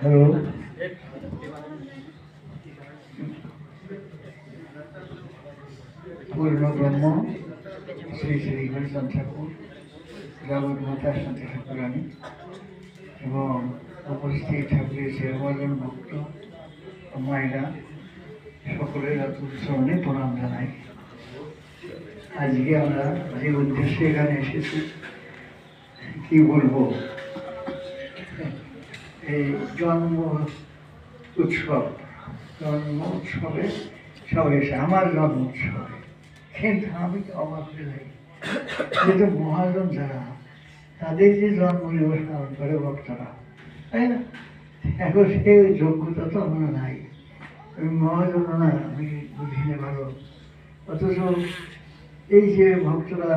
Hello, পূর্ণ ব্রহ্ম শ্রী শ্রী হরিচাঁদ ঠাকুর, জগৎ মাতা শান্তি ঠাকুরানী এবং উপস্থিত ঠাকুরের সেবাজন ভক্ত মায়েরা সকলের চরণে প্রণাম জানাই। আজকে আমরা যে উদ্দেশ্যে এখানে এসেছি কি বলবো, এই জন্ম উৎসবে সবাই এসে আমার জন্ম উৎসবে, কিন্তু আমি তো অবাক হয়ে যাই, যেহেতু মহাজন যারা তাদের যে জন্ম দিবস পালন করে ভক্তরা, তাই না? এখন সেই যোগ্যতা তো আমার নাই, আমি মহাজন না, আমি বুঝিনি ভালো। অথচ এই যে ভক্তরা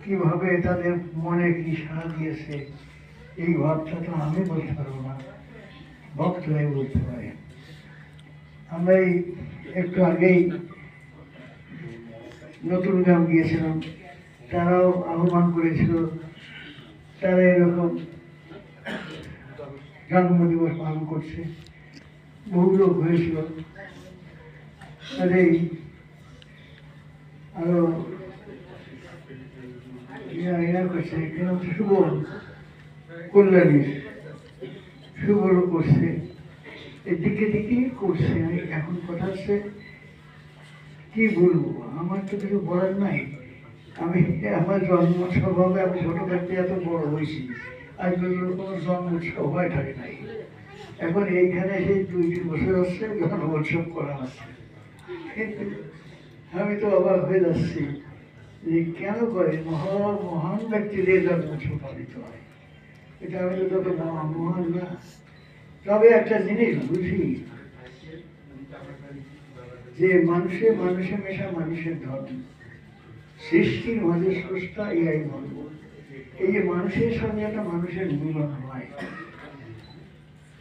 কিভাবে তাদের মনে কি সাড়া দিয়েছে, এই ভাবটা তো আমি বলতে পারবো না, ভক্তরাই বলতে পারে। আমরা এই একটু আগেই নতুন গ্রাম গিয়েছিলাম, তারাও আহ্বান করেছিল, তারা এরকম জন্মদিবস পালন করছে, বহু লোক হয়েছিল। তাদের আরো করছে, শুভ কল্যাণী শুভ করছে, এদিকে দিকে করছে। এখন কথা হচ্ছে কি বলবো, আমার তো কিছু বলার নাই। আমি আমার জন্ম উৎসব হবে, আমি ছোট থাকতে এত বড় হয়েছি, আজ পর্যন্ত কোনো জন্ম উৎসব হয় থাকে নাই। এখন এইখানে সেই 2-3 বছর হচ্ছে জন্ম উৎসব করা হচ্ছে, কিন্তু আমি তো অবাক হয়ে যাচ্ছি যে কেন করে মহান ব্যক্তিদের জন্ম উৎসব পালিত হয়। এটা আমি তো তত মহান না। তবে একটা জিনিস বুঝি যে মানুষে মেশা মানুষের ধর্ম, সৃষ্টির মাঝে স্রষ্টা ইয়াই ধর্ম। এই যে মানুষের সঙ্গে একটা মানুষের মিলন হয়,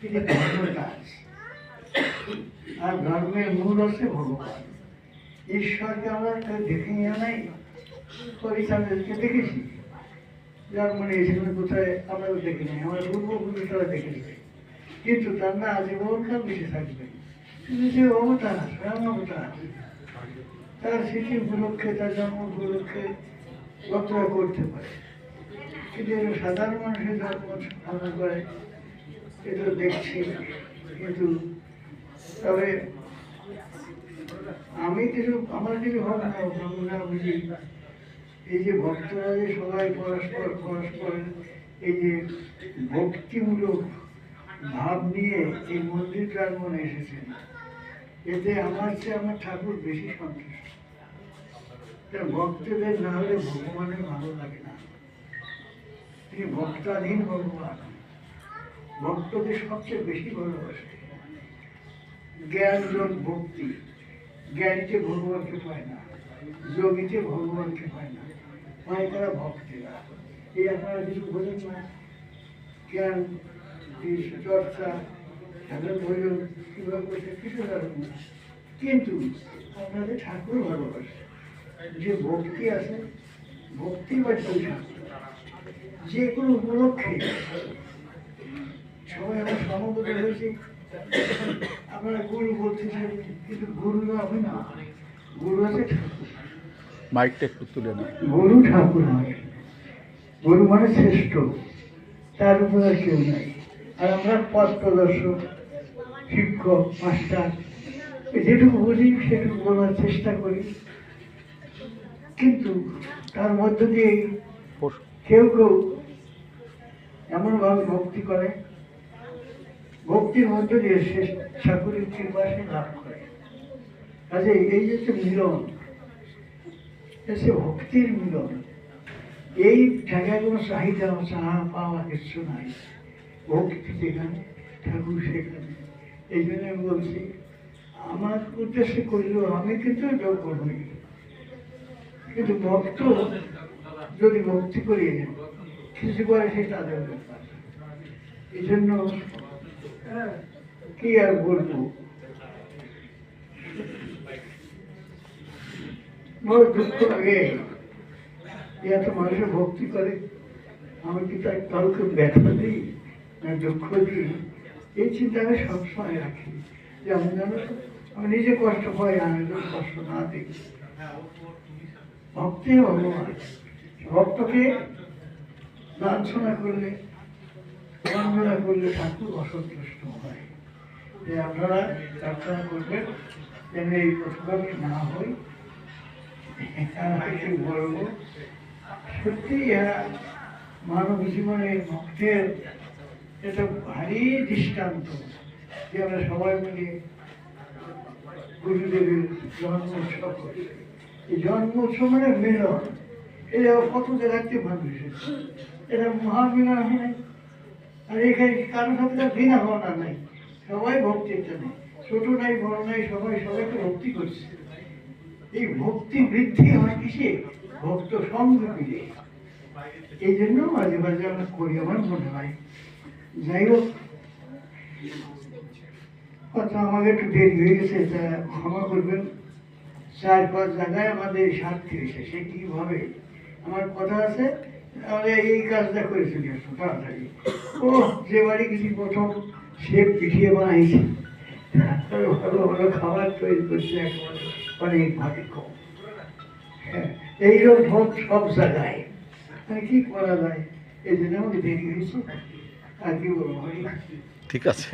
এটা ধর্মের কাজ। আর ধর্মের মূল হচ্ছে ভগবান, ঈশ্বরকে আমরা দেখে নিয়ে নাই। হরিচাঁদকে দেখেছি, যার মানে এখানে কোথায় আমরা দেখি নাই, আমার পূর্বপুরুষ তারা দেখেছে, কিন্তু তার না আজীবনকাল বেঁচে থাকবে। কিন্তু যে অবতার, রাম অবতার, তার স্মৃতি উপলক্ষে, তার জন্ম উপলক্ষে ভক্তরা করতে পারে, কিন্তু সাধারণ মানুষের জন্ম পালন করে, এটা দেখছি। কিন্তু তবে আমি কিছু, আমার কিছু ভাবনা বুঝি, এই যে ভক্তরা যে সবাই পরস্পর এই যে ভক্তিমূলক ভাব নিয়ে এই মন্দির প্রাঙ্গণে এসেছেন, এতে আমার চেয়ে আমার ঠাকুর বেশি সন্তুষ্ট। ভক্তদের না হলে ভগবানের ভালো লাগে না। তিনি ভক্তাধীন ভগবান, ভক্তদের সবচেয়ে বেশি ভালোবাসে। জ্ঞান যোগ ভক্তি, জ্ঞানীতে ভগবানকে পায় না, যোগীতে ভগবানকে পায় না, পায় তারা ভক্তেরা। এই আপনারা কিছু বলেন না, জ্ঞান চর্চা সাধন ভজন কিভাবে করছে কিছু জানেন না, কিন্তু আপনাদের ঠাকুর ভালোবাসে। যে ভক্তি আছে, ভক্তি বা যে কোনো উপলক্ষে সবাই আমার সমবেত হয়েছে। আপনারা গুরু বলতেছেন, কিন্তু গুরু হবে না, গুরু আছে ঠাকুর। মাইকটা একটু তুলে না। গুরু ঠাকুর হয়, গুরু মানে শ্রেষ্ঠ, তার উপর আর কেউ নাই। আর আমরা পথ প্রদর্শক, শিক্ষক, মাস্টার, যেটুকু বুঝি সেটুকু বলার চেষ্টা করি। কিন্তু তার মধ্য দিয়ে কেউ এমনভাবে ভক্তি করে, ভক্তির মধ্য দিয়ে সে ঠাকুরের কৃপা সে লাভ করে। কাজে এই যে মিলন, সে ভক্তির মিলন। এই জায়গায় কোনো চাহিদা পাওয়া কিছু নাই, ভক্তি যেখানে ঠাকুর সেখানে। এই জন্য আমি বলছি, আমার উদ্দেশ্যে করলেও আমি কিন্তু যোগ্য নই, কিন্তু ভক্ত যদি ভক্তি করি কিছু করে সে তাদের ব্যাপার। এই জন্য কি আর বলবো, বড় দুঃখ লাগে এত মানুষের ভক্তি করে, আমি কি তার কাউকে ব্যথা দিই না দুঃখ দিই? এই চিন্তা আমি সবসময় রাখি যে আমি যেন আমি নিজে কষ্ট পাই, আমি যেন কষ্ট না দিই। ভক্তি ভগবান, ভক্তকে লাঞ্ছনা করলে, বন্দনা করলে ঠাকুর অসন্তুষ্ট হয়। যে আপনারা প্রার্থনা করবেন যেন এই প্রথমে না হই। কিছু বলবো, সত্যি এরা মানব জীবনে ভক্তের এটা ভারী দৃষ্টান্ত যে আমরা সবাই মিলে গুরুদেবের জন্ম উৎসব করি। এই জন্ম উৎসব মানে মিলন, এটা কত জায়গাতে মানুষ এসেছে, এটা মহামিলন হয়। আর এখানে কারোর সাথে ঘৃণা ভাবনা নাই, সবাই ভক্তিতে নেই, ছোট নাই বড় নাই, সবাই সবাইকে ভক্তি করছে। এই ভক্তি বৃদ্ধি হয় কিসে? ভক্ত সঙ্গ মিলে। এই জন্য মাঝে মাঝে আমরা করি, আমার মনে হয়। যাই হোক, কথা আমাকে একটু দেরি হয়ে গেছে, তা ক্ষমা করবেন। 4-5 জায়গায় আমাদের স্বার্থে এসে কিভাবে আমার কথা আছে, তাহলে এই কাজটা করে চলে আসবো তাড়াতাড়ি। ও যে বাড়ি কিছু প্রথম সে পিঠিয়ে বানাইছে, ভালো ভালো খাবার তৈরি করছে, একেবারে অনেক ভাগে কম। হ্যাঁ, এইরকম ভোগ সব জায়গায়, মানে কি করা যায়? এই জন্য আমাকে দেরি হয়েছে, আর কি বলবো। ঠিক আছে,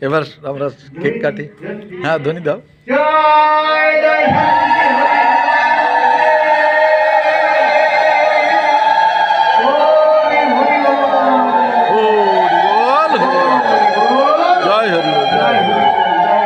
এবার আমরা কেক কাটি। হ্যাঁ, ধ্বনি দাও। জয় জয়